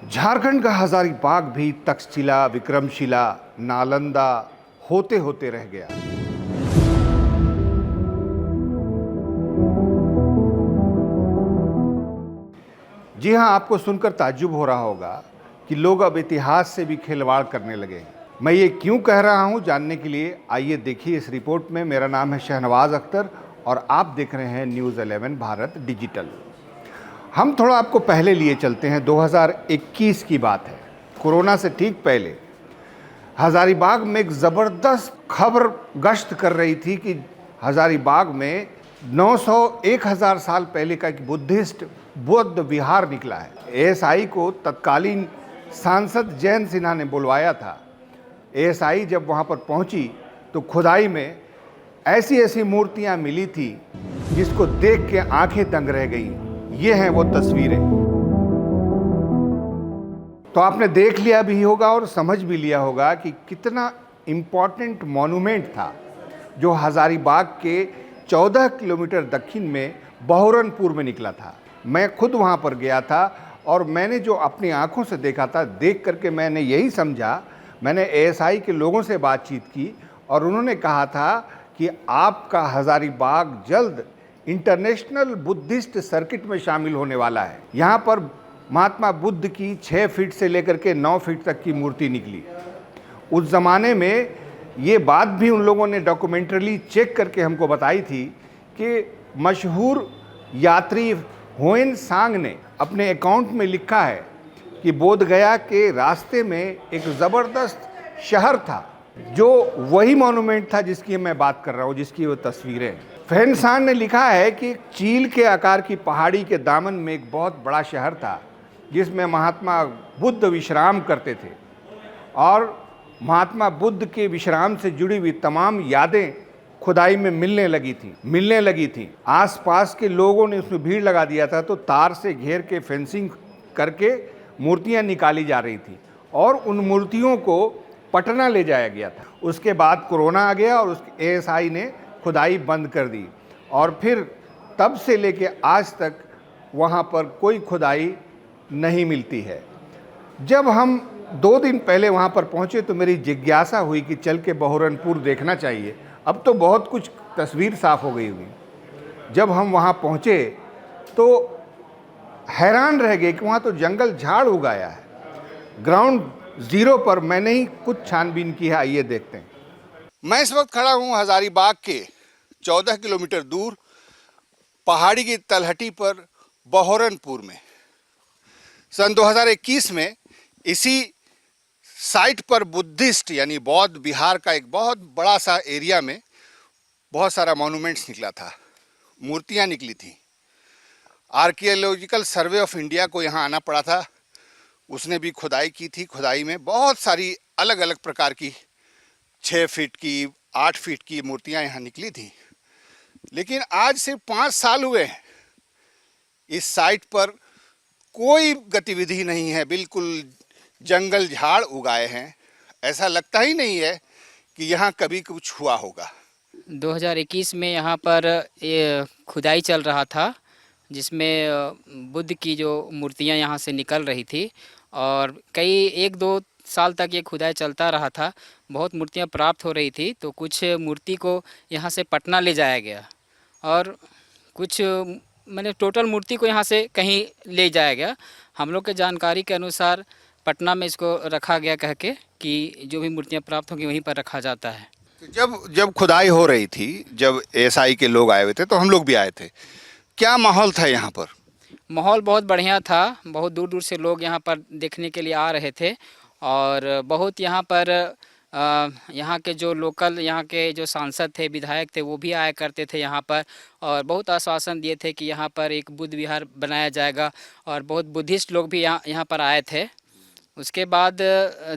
झारखंड का हजारीबाग भी तक्षशिला, विक्रमशिला, नालंदा होते होते रह गया। जी हां, आपको सुनकर ताज्जुब हो रहा होगा कि लोग अब इतिहास से भी खिलवाड़ करने लगे हैं। मैं ये क्यों कह रहा हूं, जानने के लिए आइए देखिए इस रिपोर्ट में। मेरा नाम है शहनवाज अख्तर और आप देख रहे हैं न्यूज़ 11 भारत डिजिटल। हम थोड़ा आपको पहले लिए चलते हैं। 2021 की बात है। कोरोना से ठीक पहले हजारीबाग में एक ज़बरदस्त खबर गश्त कर रही थी कि हजारीबाग में 900-1000 साल पहले का एक बौद्ध विहार निकला है। एएसआई को तत्कालीन सांसद जयंत सिन्हा ने बुलवाया था। एएसआई जब वहाँ पर पहुँची तो खुदाई में ऐसी ऐसी मूर्तियाँ मिली थी जिसको देख के आंखें दंग रह गईं। ये हैं वो तस्वीरें। तो आपने देख लिया भी होगा और समझ भी लिया होगा कि कितना इम्पॉर्टेंट मॉन्यूमेंट था जो हजारीबाग के 14 किलोमीटर दक्षिण में बहोरनपुर में निकला था। मैं खुद वहाँ पर गया था और मैंने जो अपनी आंखों से देखा था, देख करके मैंने यही समझा। मैंने एएसआई के लोगों से बातचीत की और उन्होंने कहा था कि आपका हजारीबाग जल्द इंटरनेशनल बुद्धिस्ट सर्किट में शामिल होने वाला है। यहाँ पर महात्मा बुद्ध की 6 फीट से लेकर के 9 फीट तक की मूर्ति निकली। उस ज़माने में ये बात भी उन लोगों ने डॉक्यूमेंट्रली चेक करके हमको बताई थी कि मशहूर यात्री हुएन सांग ने अपने अकाउंट में लिखा है कि बोध गया के रास्ते में एक ज़बरदस्त शहर था, जो वही मॉन्यूमेंट था जिसकी मैं बात कर रहा हूँ, जिसकी वो तस्वीरें। फेनसान ने लिखा है कि चील के आकार की पहाड़ी के दामन में एक बहुत बड़ा शहर था जिसमें महात्मा बुद्ध विश्राम करते थे और महात्मा बुद्ध के विश्राम से जुड़ी हुई तमाम यादें खुदाई में मिलने लगी थी। आसपास के लोगों ने उसमें भीड़ लगा दिया था, तो तार से घेर के फेंसिंग करके मूर्तियां निकाली जा रही थी और उन मूर्तियों को पटना ले जाया गया था। उसके बाद कोरोना आ गया और उसके एएसआई ने खुदाई बंद कर दी और फिर तब से लेके आज तक वहाँ पर कोई खुदाई नहीं मिलती है। जब हम 2 दिन पहले वहाँ पर पहुँचे तो मेरी जिज्ञासा हुई कि चल के बहोरनपुर देखना चाहिए। अब तो बहुत कुछ तस्वीर साफ हो गई हुई। जब हम वहाँ पहुँचे तो हैरान रह गए कि वहाँ तो जंगल झाड़ उगाया है। ग्राउंड ज़ीरो पर मैंने ही कुछ छानबीन की है, आइए देखते हैं। मैं इस वक्त खड़ा हूँ हजारीबाग के 14 किलोमीटर दूर पहाड़ी की तलहटी पर बहोरनपुर में। सन 2021 में इसी साइट पर बुद्धिस्ट यानी बौद्ध विहार का एक बहुत बड़ा सा एरिया में बहुत सारा मॉन्यूमेंट्स निकला था, मूर्तियां निकली थी। आर्कियोलॉजिकल सर्वे ऑफ इंडिया को यहाँ आना पड़ा था, उसने भी खुदाई की थी। खुदाई में बहुत सारी अलग अलग प्रकार की 6 फीट की, 8 फीट की मूर्तियां यहाँ निकली थी। लेकिन आज सिर्फ 5 साल हुए हैं, इस साइट पर कोई गतिविधि नहीं है, बिल्कुल जंगल झाड़ उगाए हैं। ऐसा लगता ही नहीं है कि यहाँ कभी कुछ हुआ होगा। 2021 में यहाँ पर ये खुदाई चल रहा था जिसमें बुद्ध की जो मूर्तियाँ यहाँ से निकल रही थी और कई 1-2 साल तक ये खुदाई चलता रहा था। बहुत मूर्तियाँ प्राप्त हो रही थी, तो कुछ मूर्ति को यहाँ से पटना ले जाया गया और कुछ मैंने टोटल मूर्ति को यहाँ से कहीं ले जाया गया। हम लोग के जानकारी के अनुसार पटना में इसको रखा गया, कह के कि जो भी मूर्तियाँ प्राप्त होंगी वहीं पर रखा जाता है। जब खुदाई हो रही थी, जब एएसआई के लोग आए हुए थे तो हम लोग भी आए थे, क्या माहौल था यहाँ पर? माहौल बहुत बढ़िया था। बहुत दूर दूर से लोग यहाँ पर देखने के लिए आ रहे थे और बहुत यहाँ पर यहाँ के जो लोकल, यहाँ के जो सांसद थे, विधायक थे, वो भी आया करते थे यहाँ पर और बहुत आश्वासन दिए थे कि यहाँ पर एक बुद्ध विहार बनाया जाएगा और बहुत बुद्धिस्ट लोग भी यहाँ पर आए थे। उसके बाद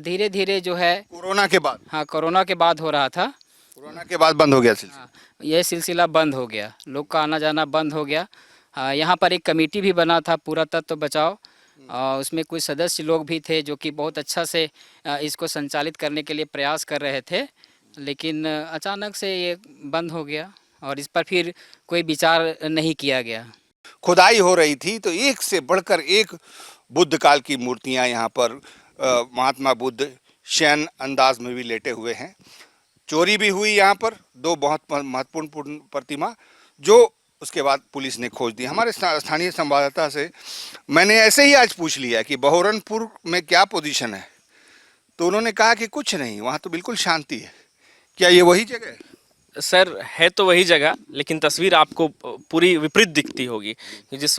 धीरे धीरे जो है कोरोना के बाद, हाँ, कोरोना के बाद हो रहा था। कोरोना के बाद बंद हो गया सिलसिला। हाँ, यह सिलसिला बंद हो गया, लोग का आना जाना बंद हो गया। यहाँ पर एक कमेटी भी बना था, पुरातत्व बचाओ, उसमें कुछ सदस्य लोग भी थे जो कि बहुत अच्छा से इसको संचालित करने के लिए प्रयास कर रहे थे, लेकिन अचानक से ये बंद हो गया और इस पर फिर कोई विचार नहीं किया गया। खुदाई हो रही थी तो एक से बढ़कर एक बुद्ध काल की मूर्तियां यहाँ पर, महात्मा बुद्ध शयन अंदाज में भी लेटे हुए हैं। चोरी भी हुई यहाँ पर 2 बहुत महत्वपूर्ण प्रतिमा, जो उसके बाद पुलिस ने खोज दी। हमारे स्थानीय संवाददाता से मैंने ऐसे ही आज पूछ लिया कि बहोरनपुर में क्या पोजीशन है, तो उन्होंने कहा कि कुछ नहीं, वहाँ तो बिल्कुल शांति है। क्या ये वही जगह है? सर, है तो वही जगह, लेकिन तस्वीर आपको पूरी विपरीत दिखती होगी कि जिस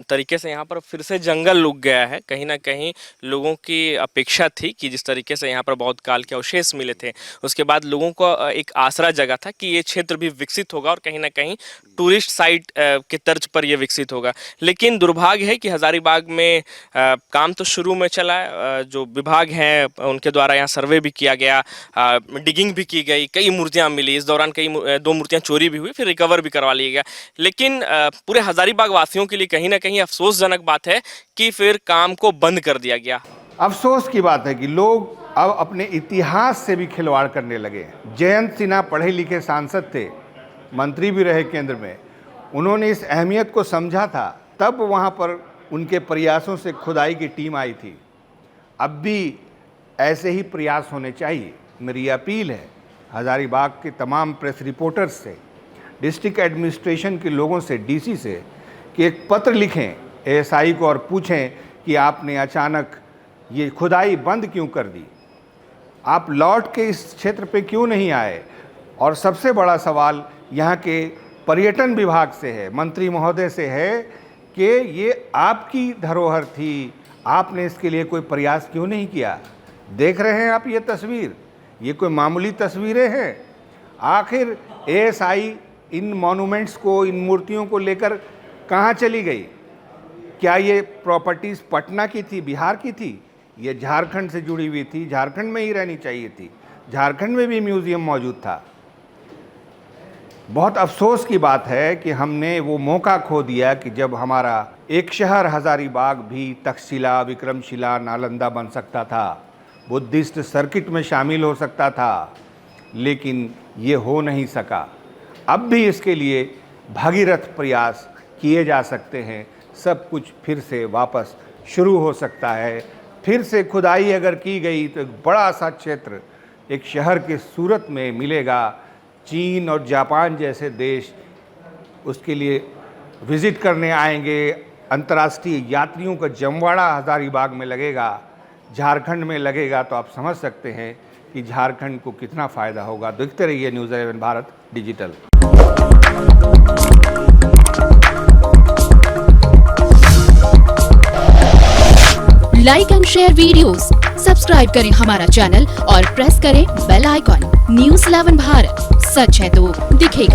तरीके से यहाँ पर फिर से जंगल उग गया है। कहीं ना कहीं लोगों की अपेक्षा थी कि जिस तरीके से यहाँ पर बौद्ध काल के अवशेष मिले थे, उसके बाद लोगों को एक आसरा जगा था कि ये क्षेत्र भी विकसित होगा और कहीं ना कहीं टूरिस्ट साइट के तर्ज पर यह विकसित होगा। लेकिन दुर्भाग्य है कि हज़ारीबाग में काम तो शुरू में चला, जो विभाग हैं उनके द्वारा यहाँ सर्वे भी किया गया, डिगिंग भी की गई, कई मूर्तियाँ मिली। इस दौरान कई 2 मूर्तियां चोरी भी हुई, फिर रिकवर भी करवा लिया गया। लेकिन पूरे हज़ारीबाग वासियों के लिए कहीं ना कहीं अफसोसजनक बात है कि फिर काम को बंद कर दिया गया। अफसोस की बात है कि लोग अब अपने इतिहास से भी खिलवाड़ करने लगे। जयंत सिन्हा पढ़े लिखे सांसद थे, मंत्री भी रहे केंद्र में, उन्होंने इस अहमियत को समझा था, तब वहाँ पर उनके प्रयासों से खुदाई की टीम आई थी। अब भी ऐसे ही प्रयास होने चाहिए। मेरी अपील है हज़ारीबाग के तमाम प्रेस रिपोर्टर्स से, डिस्ट्रिक्ट एडमिनिस्ट्रेशन के लोगों से, डीसी से, कि एक पत्र लिखें एएसआई को और पूछें कि आपने अचानक ये खुदाई बंद क्यों कर दी, आप लौट के इस क्षेत्र पे क्यों नहीं आए। और सबसे बड़ा सवाल यहाँ के पर्यटन विभाग से है, मंत्री महोदय से है कि ये आपकी धरोहर थी, आपने इसके लिए कोई प्रयास क्यों नहीं किया। देख रहे हैं आप ये तस्वीर, ये कोई मामूली तस्वीरें हैं। आखिर एएसआई इन मॉन्यूमेंट्स को, इन मूर्तियों को लेकर कहाँ चली गई? क्या ये प्रॉपर्टीज़ पटना की थी, बिहार की थी? ये झारखंड से जुड़ी हुई थी, झारखंड में ही रहनी चाहिए थी। झारखंड में भी म्यूज़ियम मौजूद था। बहुत अफसोस की बात है कि हमने वो मौका खो दिया कि जब हमारा एक शहर हज़ारीबाग भी तक्षशिला, विक्रमशिला, नालंदा बन सकता था, बुद्धिस्ट सर्किट में शामिल हो सकता था, लेकिन ये हो नहीं सका। अब भी इसके लिए भागीरथ प्रयास किए जा सकते हैं। सब कुछ फिर से वापस शुरू हो सकता है। फिर से खुदाई अगर की गई तो एक बड़ा सा क्षेत्र एक शहर के सूरत में मिलेगा। चीन और जापान जैसे देश उसके लिए विज़िट करने आएंगे। अंतर्राष्ट्रीय यात्रियों का जमवाड़ा हज़ारीबाग में लगेगा, झारखंड में लगेगा, तो आप समझ सकते हैं कि झारखंड को कितना फ़ायदा होगा। देखते रहिए news 11 Bharat digital. Like and share videos, subscribe करें हमारा चैनल और प्रेस करें बेल आइकॉन। न्यूज़ 11 भारत, सच है तो दिखेगा।